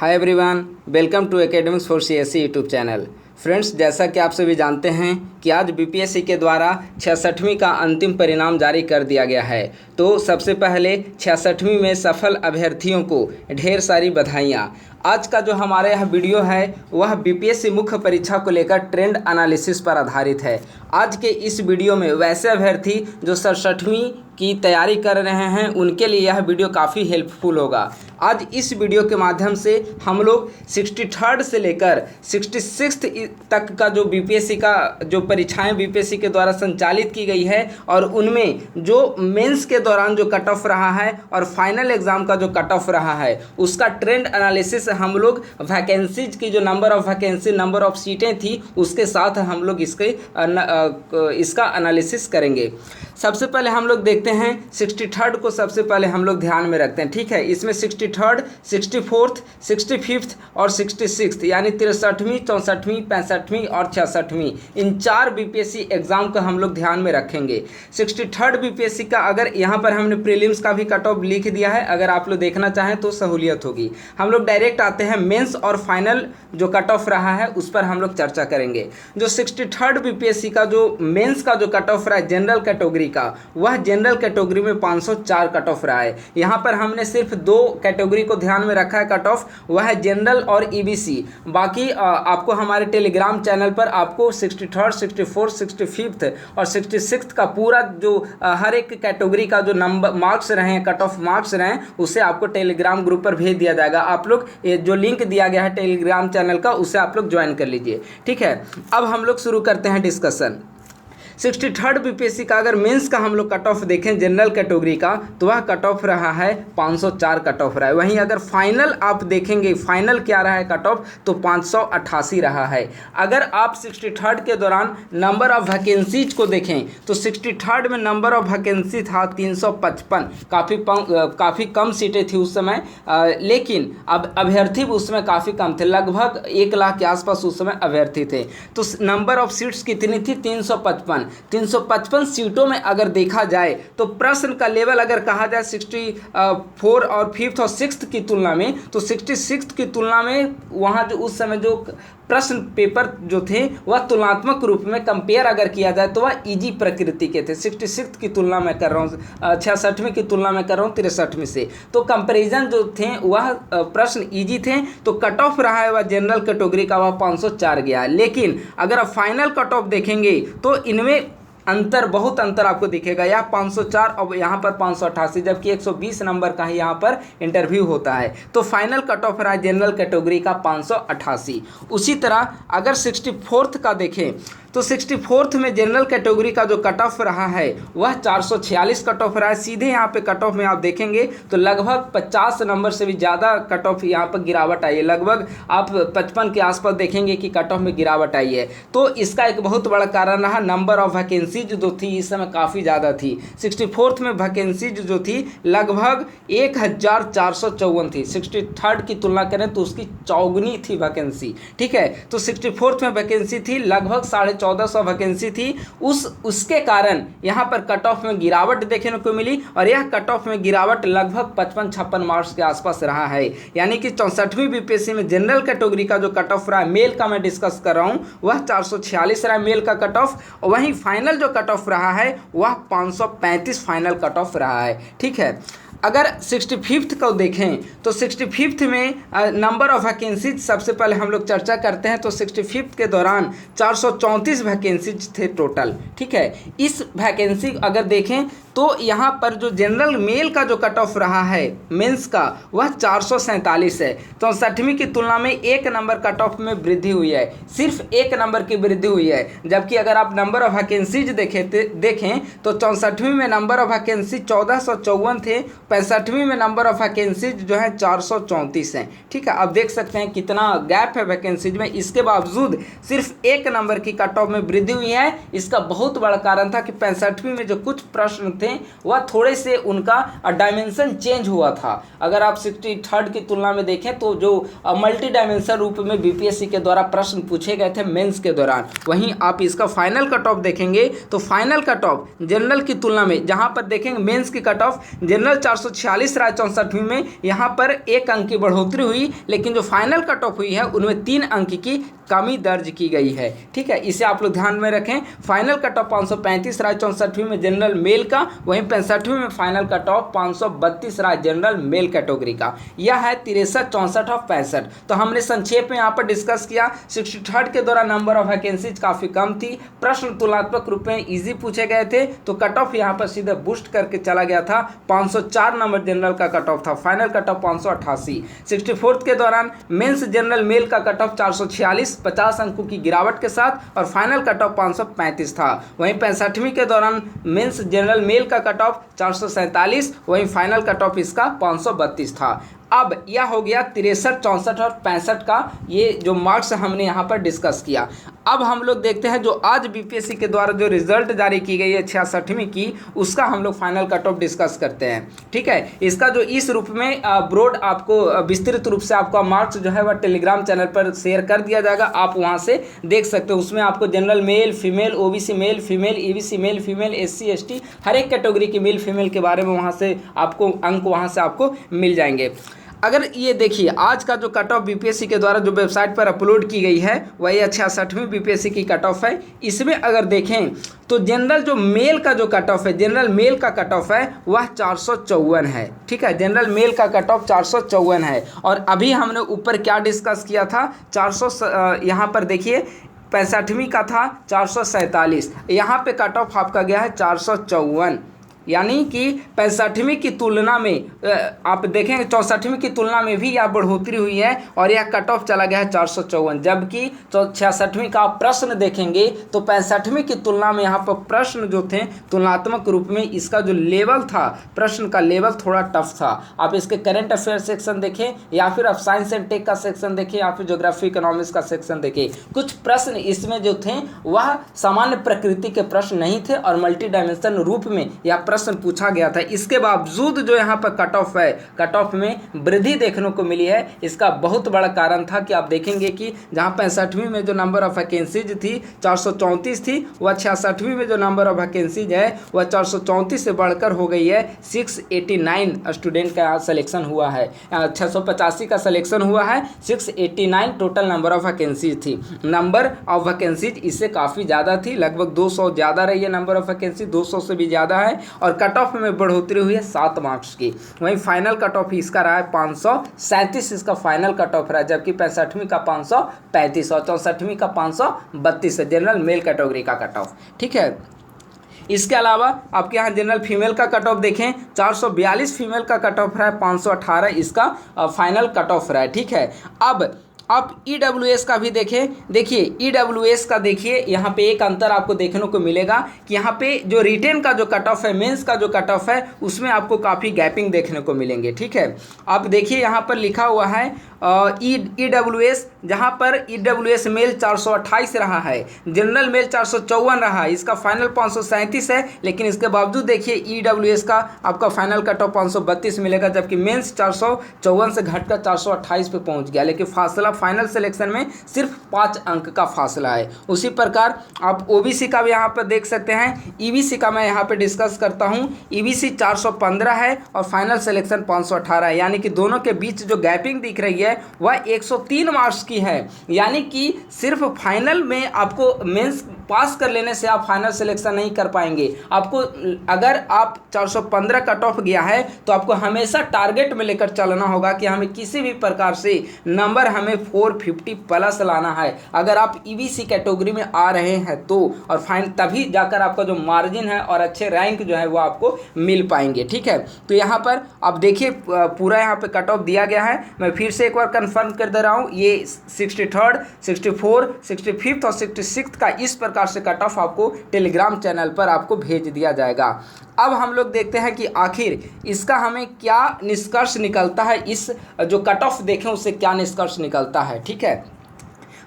Hi everyone, welcome to academics for CSE YouTube channel. Friends, जैसा कि आप सभी जानते हैं कि आज बीपीएससी के द्वारा 66वीं का अंतिम परिणाम जारी कर दिया गया है। तो सबसे पहले 66वीं में सफल अभ्यर्थियों को ढेर सारी बधाइयाँ। आज का जो हमारे यहाँ वीडियो है वह बीपीएससी मुख्य परीक्षा को लेकर ट्रेंड एनालिसिस पर आधारित है। आज के इस वीडियो में वैसे अभ्यर्थी जो 67वीं की तैयारी कर रहे हैं उनके लिए यह वीडियो काफ़ी हेल्पफुल होगा। आज इस वीडियो के माध्यम से हम लोग 63rd से लेकर 66th तक का जो बीपीएससी का जो परीक्षाएं बीपीएससी के द्वारा संचालित की गई है और उनमें जो मेंस के दौरान जो कट ऑफ रहा है और फाइनल एग्ज़ाम का जो कट ऑफ रहा है उसका ट्रेंड एनालिसिस हम लोग वैकेंसीज की जो number of vacancy number of सीटें थी उसके साथ हम लोग इसका एनालिसिस करेंगे। सबसे पहले हम लोग देखते हैं 63rd को सबसे पहले हम लोग ध्यान में रखते हैं। ठीक है, इसमें 63rd, 64th, 65th और 66th यानी 63वीं, 64वीं, 65वीं और 66वीं इन चार बीपीएससी एग्जाम को हम लोग ध्यान में रखेंगे। 63rd बीपीएससी का अगर यहाँ पर हमने प्रीलिम्स का भी कट ऑफ लिख दिया है, अगर आप लोग देखना चाहें तो सहूलियत होगी। हम लोग डायरेक्ट आते हैं मेंस और फाइनल जो कट ऑफ रहा है उस पर हम लोग चर्चा करेंगे। जो 63rd बीपीएससी का जो मेंस का जो कट ऑफ रहा है जनरल कैटेगरी का, वह जनरल कैटेगरी में 504 कट ऑफ रहा है। यहाँ पर हमने सिर्फ दो कैटेगरी को ध्यान में रखा है कट ऑफ, वह है जनरल और ईबीसी। बाकी आपको हमारे टेलीग्राम चैनल पर आपको 63rd, 64th, 65th और 66th का पूरा जो हर एक कैटेगरी का जो नंबर मार्क्स रहे हैं, कट ऑफ मार्क्स रहे हैं, उसे आपको टेलीग्राम ग्रुप पर भेज दिया जाएगा। आप लोग जो लिंक दिया गया है टेलीग्राम चैनल का उसे आप लोग ज्वाइन कर लीजिए। ठीक है, अब हम लोग शुरू करते हैं डिस्कशन। 63rd बीपीएससी का अगर मेंस का हम लोग कट ऑफ देखें जनरल कैटेगरी का तो वह कट ऑफ रहा है 504 कट ऑफ रहा है। वहीं अगर फाइनल आप देखेंगे, फाइनल क्या रहा है कट ऑफ, तो 588 रहा है। अगर आप 63rd के दौरान नंबर ऑफ वैकेंसीज को देखें तो 63rd में नंबर ऑफ वैकेंसी था 355, काफ़ी कम सीटें थी उस समय, लेकिन अब अभ्यर्थी उसमें काफ़ी कम थे, लगभग 1 लाख के आसपास उस समय अभ्यर्थी थे। तो नंबर ऑफ सीट्स कितनी थी? 355 सीटों में अगर देखा जाए तो प्रश्न का लेवल अगर कहा जाए 64 और 5th और 6th की तुलना में, तो 66th की तुलना में वहाँ जो उस समय जो प्रश्न पेपर जो थे वह तुलनात्मक रूप में कंपेयर अगर किया जाए तो वह इजी प्रकृति के थे। 66th की तुलना में कर रहा हूँ, 66वीं की तुलना में कर रहा हूँ 63वीं से, तो कंपैरिजन जो थे वह प्रश्न इजी थे। तो कट ऑफ रहा है वह जनरल कैटेगरी का, वह 504 गया। लेकिन अगर आप फाइनल कट ऑफ देखेंगे तो इनमें बहुत अंतर आपको दिखेगा। यहाँ 504 और यहाँ पर 588, जबकि 120 नंबर का ही यहाँ पर इंटरव्यू होता है। तो फाइनल कट ऑफ रहा है जनरल कैटेगरी का 588। उसी तरह अगर 64th का देखें तो 64th में जनरल कैटेगरी का जो कट ऑफ रहा है वह 446 कट ऑफ रहा है। सीधे यहाँ पे कट ऑफ में आप देखेंगे तो लगभग 50 नंबर से भी ज़्यादा कट ऑफ यहाँ पर गिरावट आई है। लगभग आप 55 के आसपास देखेंगे कि कट ऑफ में गिरावट आई है। तो इसका एक बहुत बड़ा कारण रहा नंबर ऑफ वैकेंसीज जो थी इस समय काफ़ी ज़्यादा थी। 64th में वैकेंसीज जो थी लगभग 1454 थी। 63rd की तुलना करें तो उसकी चौगुनी थी वैकेंसी। ठीक है, तो 64th में वैकेंसी थी लगभग 1450 वैकेंसी थी। उसके कारण यहाँ पर कट ऑफ में गिरावट देखने को मिली और यह कट ऑफ में गिरावट लगभग 55-56 मार्क्स के आसपास रहा है। यानी कि 64वीं बीपीएससी में जनरल कैटेगरी का जो कट ऑफ रहा है, मेल का मैं डिस्कस कर रहा हूँ, वह 446 रहा है मेल का कट ऑफ। वहीं फाइनल जो कट ऑफ रहा है वह 535 फाइनल कट ऑफ रहा है। ठीक है, अगर 65th को देखें तो 65th में नंबर ऑफ वैकेंसीज सबसे पहले हम लोग चर्चा करते हैं। तो 65th के दौरान 434 वैकेंसीज थे टोटल। ठीक है, इस वैकेंसी अगर देखें तो यहाँ पर जो जनरल मेल का जो कट ऑफ रहा है मेंस का वह 447 है। तो 64वीं की तुलना में 1 नंबर कट ऑफ में वृद्धि हुई है, सिर्फ 1 नंबर की वृद्धि हुई है। जबकि अगर आप नंबर ऑफ वैकेंसीज देखें तो 64वीं में नंबर ऑफ वैकेंसी 1454 थे, 65वीं में नंबर ऑफ वैकेंसीज जो है 434 हैं। ठीक है, अब देख सकते हैं कितना गैप है वैकेंसीज में। इसके बावजूद सिर्फ 1 नंबर की कट ऑफ में वृद्धि हुई है, इसका बहुत बड़ा कारण था कि 65वीं में जो कुछ प्रश्न थे वह थोड़े से उनका डायमेंशन चेंज हुआ था। अगर आप 63rd की तुलना में देखें तो जो मल्टी डायमेंशन रूप में बीपीएससी के द्वारा प्रश्न पूछे गए थे मेंस के दौरान, वहीं आप इसका फाइनल कट ऑफ देखेंगे तो फाइनल कट ऑफ जनरल की तुलना में जहां पर देखेंगे मेंस की कट ऑफ जनरल 446 रहा 64वीं में, यहां पर 1 अंक की बढ़ोतरी हुई, लेकिन जो फाइनल कट ऑफ हुई है उनमें 3 अंक की कमी दर्ज की गई है। ठीक है, इसे आप लोग ध्यान में रखें। फाइनल कट ऑफ 535 रहा 64वीं में जनरल मेल का, वहीं 65वीं में फाइनल कट ऑफ 532 रहा जनरल मेल कैटेगरी का। यह है 63, 64 और 65। तो हमने संक्षेप में यहाँ पर डिस्कस किया। 63rd के दौरान नंबर ऑफ वैकेंसीज काफ़ी कम थी, प्रश्न तुलनात्मक रूप में ईजी पूछे गए थे, तो कट ऑफ यहाँ पर सीधे बूस्ट करके चला गया था। 504 नंबर जनरल का कट ऑफ था, फाइनल कट ऑफ 588। 64th के दौरान मेंस जनरल मेल का कट ऑफ 446, 50 अंकों की गिरावट के साथ, और फाइनल कट ऑफ 535 था। वहीं 65वीं के दौरान मेंस जनरल मेल का कट ऑफ 447, वहीं फाइनल कट ऑफ इसका 532 था। अब यह हो गया 63, 64 और 65 का ये जो मार्क्स हमने यहाँ पर डिस्कस किया। अब हम लोग देखते हैं जो आज बीपीएससी के द्वारा जो रिजल्ट जारी की गई है 66वीं की, उसका हम लोग फाइनल कट ऑफ डिस्कस करते हैं। ठीक है, इसका जो इस रूप में ब्रॉड आपको विस्तृत रूप से आपका मार्क्स जो है वह टेलीग्राम चैनल पर शेयर कर दिया जाएगा, आप वहाँ से देख सकते हो। उसमें आपको general male, female, OBC male, female, EBC male, female, SC ST, हर एक कैटेगरी की मेल फीमेल के बारे में वहाँ से आपको अंक वहाँ से आपको मिल जाएंगे। अगर ये देखिए आज का जो कट ऑफ बीपीएससी के द्वारा जो वेबसाइट पर अपलोड की गई है वही 66वीं बीपीएससी की कट ऑफ है। इसमें अगर देखें तो जनरल जो मेल का जो कट ऑफ है, जनरल मेल का कट ऑफ है वह 454 है। ठीक है, जनरल मेल का कट ऑफ 454 है। और अभी हमने ऊपर क्या डिस्कस किया था, 400 यहाँ पर देखिए 65वीं का था 447, यहाँ पे कट ऑफ आपका गया है 454, यानी कि 65वीं की तुलना में आप देखेंगे 64वीं की तुलना में भी यह बढ़ोतरी हुई है और यह कट ऑफ चला गया है 454। जबकि 66वीं का आप प्रश्न देखेंगे तो 65वीं की तुलना में यहाँ पर प्रश्न जो थे तुलनात्मक रूप में इसका जो लेवल था, प्रश्न का लेवल थोड़ा टफ था। आप इसके करंट अफेयर सेक्शन देखें या फिर आप साइंस एंड टेक का सेक्शन देखें या फिर ज्योग्राफी इकोनॉमिक्स का सेक्शन देखें, कुछ प्रश्न इसमें जो थे वह सामान्य प्रकृति के प्रश्न नहीं थे और मल्टी डायमेंशन रूप में यह प्रश्न पूछा गया था। इसके बावजूद जो यहाँ पर कट ऑफ है, कट ऑफ में वृद्धि देखने को मिली है। इसका बहुत बड़ा कारण था कि आप देखेंगे कि जहाँ 65वीं में जो नंबर ऑफ वैकेंसीज थी 434 थी, वह 66वीं में जो नंबर ऑफ वैकेंसीज है वह 434 से बढ़कर हो गई है 689 स्टूडेंट का सिलेक्शन हुआ है, 685 का सिलेक्शन हुआ है, 689 टोटल नंबर ऑफ वैकेंसीज थी। नंबर ऑफ वैकेंसीज इससे काफ़ी ज़्यादा थी, लगभग 200 ज़्यादा रही है नंबर ऑफ वैकेंसी, 200 से भी ज़्यादा है। और कट ऑफ में बढ़ोतरी हुई है 7 मार्क्स की। वहीं फाइनल कट ऑफ इसका रहा है 537 इसका फाइनल कट ऑफ रहा है, जबकि 65वीं का 535 और 64वीं का 532 है जनरल मेल कैटेगरी का कट ऑफ। ठीक है, इसके अलावा आपके यहाँ जनरल फीमेल का कट ऑफ देखें 442 फीमेल का कट ऑफ रहा है, 518 इसका फाइनल कट ऑफ रहा है। ठीक है, अब आप ईडब्ल्यूएस का भी देखें, देखिए ईडब्ल्यूएस का देखिए यहाँ पे एक अंतर आपको देखने को मिलेगा कि यहाँ पे जो रिटेन का जो कट ऑफ है, मेंस का जो कट ऑफ है उसमें आपको काफ़ी गैपिंग देखने को मिलेंगे। ठीक है, आप देखिए यहाँ पर लिखा हुआ है ईडब्ल्यूएस, जहाँ पर ईडब्ल्यूएस मेल 428 रहा है, जनरल मेल 454 रहा है, इसका फाइनल 537 है, लेकिन इसके बावजूद देखिए ईडब्ल्यूएस का आपका फाइनल कट ऑफ 532 मिलेगा, जबकि मेंस 454 से घटकर 428 पे पहुँच गया, लेकिन फासला फाइनल सिलेक्शन में सिर्फ 5 अंक का फासला है। उसी प्रकार आप ओबीसी का भी यहाँ पर देख सकते हैं। ईबीसी का मैं यहाँ पे डिस्कस करता हूँ, ईबीसी 415 है और फाइनल सिलेक्शन 518 है, यानी कि दोनों के बीच जो गैपिंग दिख रही है वह 103 मार्क्स की है। यानी कि सिर्फ फाइनल में आपको मेंस पास कर लेने से आप फाइनल सिलेक्शन नहीं कर पाएंगे। आपको अगर आप 415 कट ऑफ गया है तो आपको हमेशा टारगेट में लेकर चलना होगा कि हमें किसी भी प्रकार से नंबर हमें 450 प्लस लाना है, अगर आप ईबीसी कैटेगरी में आ रहे हैं तो, और फाइन तभी जाकर आपका जो मार्जिन है और अच्छे रैंक जो है वो आपको मिल पाएंगे। ठीक है, तो यहाँ पर आप देखिए पूरा यहाँ पे कट ऑफ दिया गया है। मैं फिर से एक बार कंफर्म कर दे रहा हूँ, ये 63rd, 64, 65th और 66th का इस प्रकार से कट ऑफ आपको टेलीग्राम चैनल पर आपको भेज दिया जाएगा। अब हम लोग देखते हैं कि आखिर इसका हमें क्या निष्कर्ष निकलता है, इस जो कट ऑफ देखें उससे क्या निष्कर्ष निकलता है। ठीक है,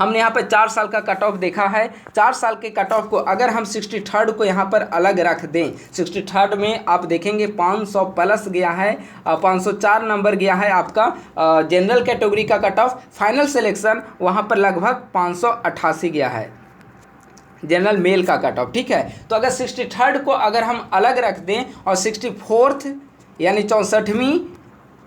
हमने यहाँ पर 4 साल का कट ऑफ देखा है। 4 साल के कट ऑफ को अगर हम 63rd को यहाँ पर अलग रख दें, 63rd में आप देखेंगे 500 प्लस गया है, 504 नंबर गया है आपका जनरल कैटेगरी का कट ऑफ। फाइनल सिलेक्शन वहाँ पर लगभग 588 गया है जनरल मेल का कट ऑफ, ठीक है। तो अगर 63rd को अगर हम अलग रख दें और 64th यानी 64वीं,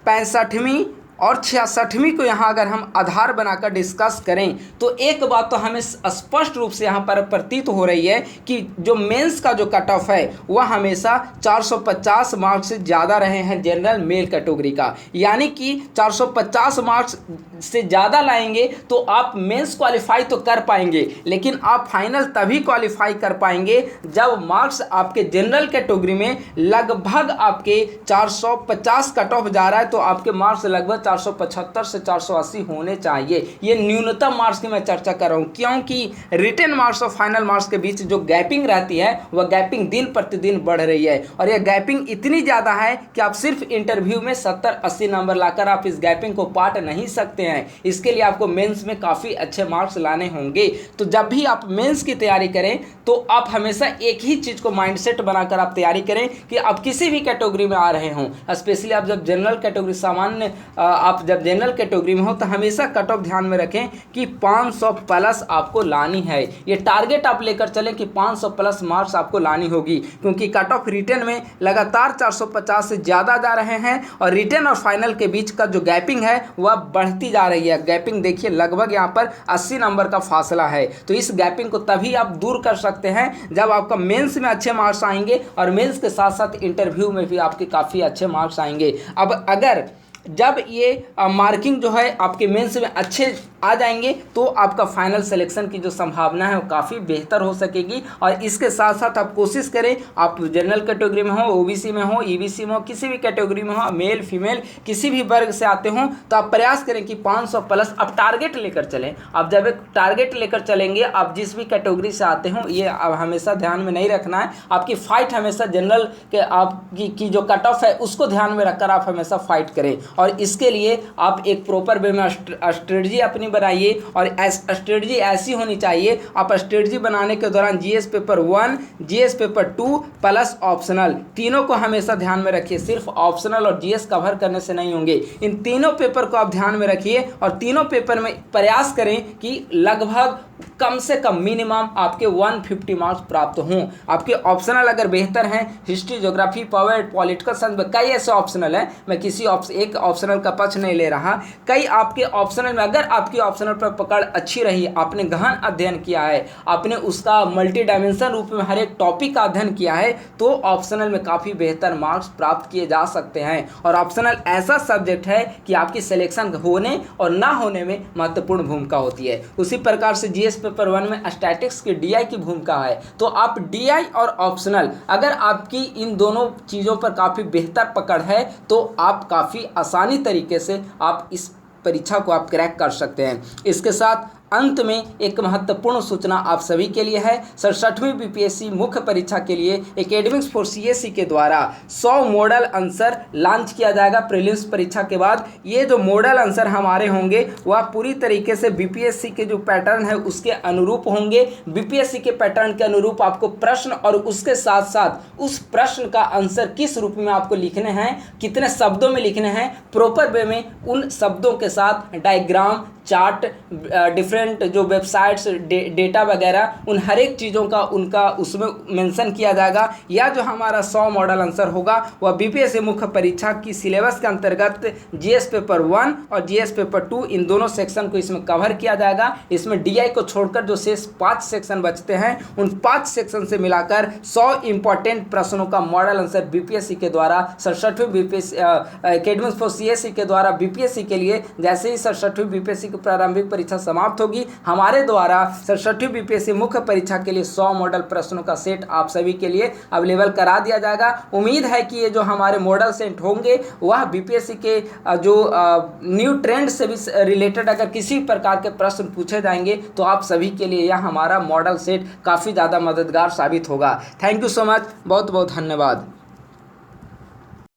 65वीं और 66वीं को यहाँ अगर हम आधार बनाकर डिस्कस करें तो एक बात तो हमें स्पष्ट रूप से यहाँ पर प्रतीत हो रही है कि जो मेंस का जो कट ऑफ है वह हमेशा 450 मार्क्स से ज़्यादा रहे हैं जनरल मेल कैटेगरी का। यानी कि 450 मार्क्स से ज़्यादा लाएंगे तो आप मेंस क्वालिफाई तो कर पाएंगे, लेकिन आप फाइनल तभी क्वालिफाई कर पाएंगे जब मार्क्स आपके जनरल कैटेगरी में लगभग आपके 450 कट ऑफ जा रहा है, तो आपके मार्क्स लगभग 475 से 480 होने चाहिए। ये न्यूनतम मार्क्स की मैं चर्चा कर रहा हूँ, क्योंकि रिटन मार्क्स और फाइनल मार्क्स के बीच जो गैपिंग रहती है वह गैपिंग दिन प्रतिदिन बढ़ रही है, और यह गैपिंग इतनी ज़्यादा है कि आप सिर्फ इंटरव्यू में 70-80 नंबर लाकर आप इस गैपिंग को पाट नहीं सकते हैं। इसके लिए आपको मेंस में काफ़ी अच्छे मार्क्स लाने होंगे। तो जब भी आप मेंस की तैयारी करें तो आप हमेशा एक ही चीज़ को माइंडसेट बनाकर आप तैयारी करें कि आप किसी भी कैटेगरी में आ रहे हों, स्पेशली आप जब जनरल कैटेगरी सामान्य आप जब जनरल कैटेगरी में हो तो हमेशा कट ऑफ ध्यान में रखें कि 500 प्लस आपको लानी है। ये टारगेट आप लेकर चलें कि 500 प्लस मार्क्स आपको लानी होगी, क्योंकि कट ऑफ रिटन में लगातार 450 से ज़्यादा जा रहे हैं और रिटन और फाइनल के बीच का जो गैपिंग है वह बढ़ती जा रही है। गैपिंग देखिए लगभग यहाँ पर 80 नंबर का फासला है। तो इस गैपिंग को तभी आप दूर कर सकते हैं जब आपका मेंस में अच्छे मार्क्स आएंगे और मेंस के साथ साथ इंटरव्यू में भी आपके काफ़ी अच्छे मार्क्स आएंगे। अब अगर जब ये मार्किंग जो है आपके मेंस में अच्छे आ जाएंगे तो आपका फाइनल सिलेक्शन की जो संभावना है वो काफ़ी बेहतर हो सकेगी। और इसके साथ साथ आप कोशिश करें, आप जनरल कैटेगरी में हो, ओबीसी में हो, ईबीसी में हो, किसी भी कैटेगरी में हो, मेल फीमेल किसी भी वर्ग से आते हो, तो आप प्रयास करें कि 500 प्लस आप टारगेट लेकर चलें। आप जब एक टारगेट लेकर चलेंगे, आप जिस भी कैटेगरी से आते हो ये अब हमेशा ध्यान में नहीं रखना है। आपकी फाइट हमेशा जनरल के आपकी जो कट ऑफ है उसको ध्यान में रखकर आप हमेशा फाइट करें, और इसके लिए आप एक प्रॉपर वे में स्ट्रेटजी अपनी बनाइए। और स्ट्रेटजी ऐसी होनी चाहिए, आप स्ट्रेटजी बनाने के दौरान GS paper 1, GS paper 2 plus optional तीनों को हमेशा ध्यान में रखिए। सिर्फ ऑप्शनल और जीएस कवर करने से नहीं होंगे, इन तीनों पेपर को आप ध्यान में रखिए और तीनों पेपर में प्रयास करें कि लगभग कम से कम मिनिमम आपके 150 मार्क्स प्राप्त हों। आपके ऑप्शनल अगर बेहतर हैं, history, geography, power, political science, कई ऐसे ऑप्शनल हैं, मैं किसी एक ऑप्शनल का पक्ष नहीं ले रहा, कई आपके ऑप्शनल में अगर आपकी ऑप्शनल पर पकड़ अच्छी रही, आपने गहन अध्ययन किया है, आपने उसका मल्टी डायमेंशन रूप में हर एक टॉपिक का अध्ययन किया है, तो ऑप्शनल में काफ़ी बेहतर मार्क्स प्राप्त किए जा सकते हैं। और ऑप्शनल ऐसा सब्जेक्ट है कि आपकी सिलेक्शन होने और ना होने में महत्वपूर्ण भूमिका होती है। उसी प्रकार से जीएस पेपर 1 में स्टैटिक्स की डीआई की भूमिका है। तो आप डीआई और ऑप्शनल अगर आपकी इन दोनों चीज़ों पर काफ़ी बेहतर पकड़ है तो आप काफ़ी आसानी तरीके से आप इस परीक्षा को आप क्रैक कर सकते हैं। इसके साथ अंत में एक महत्वपूर्ण सूचना आप सभी के लिए है। 67वीं बीपीएससी मुख्य परीक्षा के लिए एकेडमिक्स फॉर सीएसई के द्वारा 100 मॉडल आंसर लॉन्च किया जाएगा प्रीलिम्स परीक्षा के बाद। ये जो मॉडल आंसर हमारे होंगे वह पूरी तरीके से बीपीएससी के जो पैटर्न है उसके अनुरूप होंगे। बीपीएससी के पैटर्न के अनुरूप आपको प्रश्न और उसके साथ साथ उस प्रश्न का आंसर किस रूप में आपको लिखने हैं, कितने शब्दों में लिखने हैं, प्रॉपर वे में उन शब्दों के साथ डायग्राम, चार्ट, डिफरेंट जो वेबसाइट्स, डेटा वगैरह, उन हर एक चीज़ों का उनका उसमें मेंशन किया जाएगा। या जो हमारा 100 मॉडल आंसर होगा वह बीपीएससी मुख्य परीक्षा की सिलेबस के अंतर्गत जीएस पेपर 1 और जीएस पेपर 2 इन दोनों सेक्शन को इसमें कवर किया जाएगा। इसमें डीआई को छोड़कर जो शेष 5 सेक्शन बचते हैं उन 5 सेक्शन से मिलाकर 100 इंपॉर्टेंट प्रश्नों का मॉडल आंसर बीपीएससी के द्वारा 67वीं बीपीएससी एकेडमिक्स फॉर सीएसई के द्वारा बीपीएससी के लिए, जैसे ही 67वीं बीपीएससी की प्रारंभिक परीक्षा समाप्त होगी, हमारे द्वारा 67वीं बीपीएससी मुख्य परीक्षा के लिए 100 मॉडल प्रश्नों का सेट आप सभी के लिए अवेलेबल करा दिया जाएगा। उम्मीद है कि ये जो हमारे मॉडल सेट होंगे वह बीपीएससी के जो न्यू ट्रेंड से भी रिलेटेड अगर किसी प्रकार के प्रश्न पूछे जाएंगे तो आप सभी के लिए यह हमारा मॉडल सेट काफ़ी ज़्यादा मददगार साबित होगा। थैंक यू सो मच, बहुत बहुत धन्यवाद।